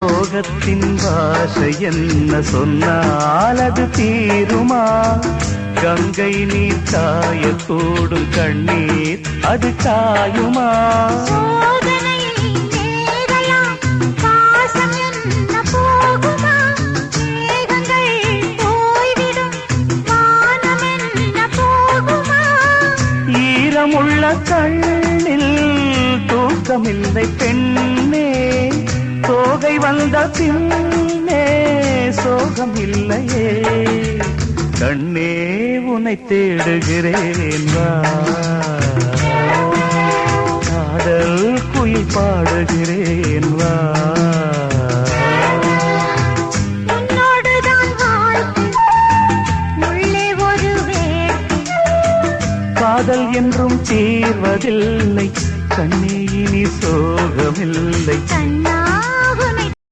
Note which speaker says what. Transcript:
Speaker 1: சோகத்தின் பாஷை என்ன சொன்னால் அது தீருமா? கங்கை நீர் காயக்கூடும் கண்ணீர் அது காயுமா? ஈரமுள்ள கண்ணில் தூக்கமில்லை பெண்ணே, சோகை வந்த பின்னே சோகம் இல்லையே. கண்ணே உன்னை தேடுகிறேன் வா, காதல் குயில் பாடுகிறேன் வா. காதல் என்றும் தீர்வதில்லை கண்ணே, இனி சோகமில்லை.